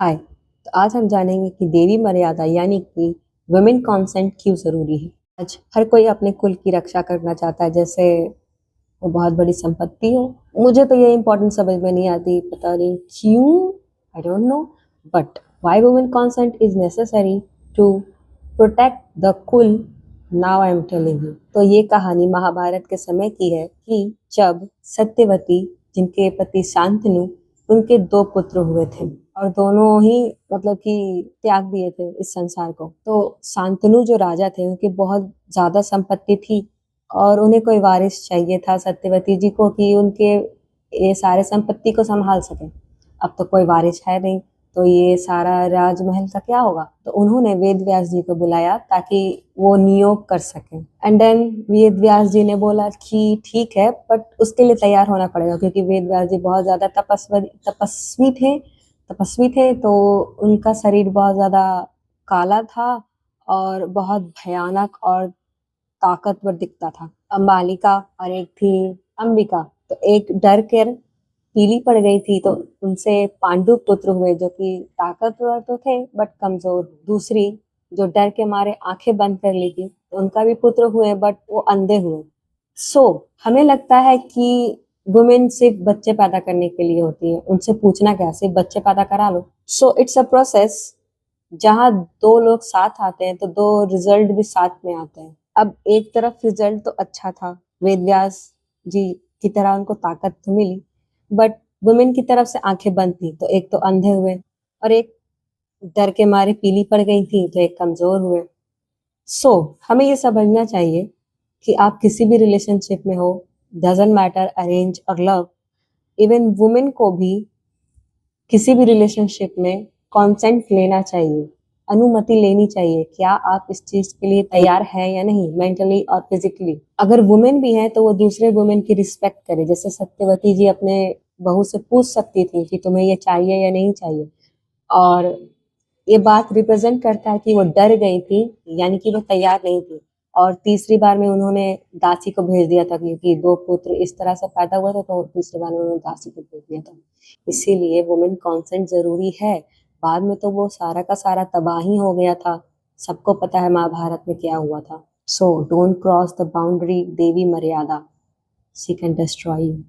हाय। तो आज हम जानेंगे कि देवी मर्यादा यानी कि वुमेन कॉन्सेंट क्यों जरूरी है। आज हर कोई अपने कुल की रक्षा करना चाहता है, जैसे वो बहुत बड़ी संपत्ति हो। मुझे तो ये इम्पोर्टेंट समझ में नहीं आती, पता नहीं क्यों, I don't know, but why women consent is necessary to protect the कुल। Now I am telling you. तो ये कहानी महाभारत के समय की है कि जब सत्यवती, जिनके पति शांतनु, उनके दो पुत्र हुए थे और दोनों ही मतलब कि त्याग दिए थे इस संसार को। तो शांतनु जो राजा थे, उनकी बहुत ज्यादा संपत्ति थी और उन्हें कोई वारिस चाहिए था सत्यवती जी को, कि उनके ये सारे संपत्ति को संभाल सके। अब तो कोई वारिस है नहीं, तो ये सारा राजमहल का क्या होगा। तो उन्होंने वेद व्यास जी को बुलाया ताकि वो नियोग कर सके। एंड देन वेद व्यास जी ने बोला कि ठीक है, बट उसके लिए तैयार होना पड़ेगा, क्योंकि वेद व्यास जी बहुत ज्यादा तपस्वी थे। तो उनका शरीर बहुत ज्यादा काला था और बहुत भयानक और ताकतवर दिखता था। अंबालिका और एक थी अंबिका। तो एक डर कर पीली पड़ गई थी, तो उनसे पांडु पुत्र हुए, जो कि ताकतवर तो थे बट कमजोर। दूसरी जो डर के मारे आंखें बंद कर ली थी, तो उनका भी पुत्र हुए बट वो अंधे हुए। सो हमें लगता है कि वुमेन सिर्फ बच्चे पैदा करने के लिए होती है, उनसे पूछना क्या, सिर्फ बच्चे पैदा करा लो। So it's a process. जहाँ दो लोग साथ आते हैं तो दो रिजल्ट भी साथ में आते हैं। अब एक तरफ रिजल्ट तो अच्छा था, वेद व्यास जी की तरह उनको ताकत तो मिली, बट वुमेन की तरफ से आंखें बंद थी, तो एक तो अंधे हुए और एक डर के मारे पीली पड़ गई थी, तो एक कमजोर हुए। सो हमें ये समझना चाहिए कि आप किसी भी रिलेशनशिप में हो, डजंट मैटर अरेंज और लव, इवन वुमेन को भी किसी भी रिलेशनशिप में कॉन्सेंट लेना चाहिए, अनुमति लेनी चाहिए। क्या आप इस चीज के लिए तैयार है या नहीं, मेंटली और फिजिकली। अगर वुमेन भी है तो वो दूसरे वुमेन की रिस्पेक्ट करे। जैसे सत्यवती जी अपने बहू से पूछ सकती थी कि तुम्हें ये चाहिए या नहीं चाहिए, और ये बात रिप्रेजेंट करता है कि वो डर गई थी, यानी कि वो तैयार नहीं थी। और तीसरी बार में उन्होंने दासी को भेज दिया था, क्योंकि दो पुत्र इस तरह से पैदा हुए थे, तो तीसरी बार में उन्होंने दासी को भेज दिया था। इसीलिए वुमेन कॉन्सेंट जरूरी है। बाद में तो वो सारा का सारा तबाही हो गया था, सबको पता है महाभारत में क्या हुआ था। So don't cross the boundary, देवी मर्यादा, शी कैन डिस्ट्रॉय यू।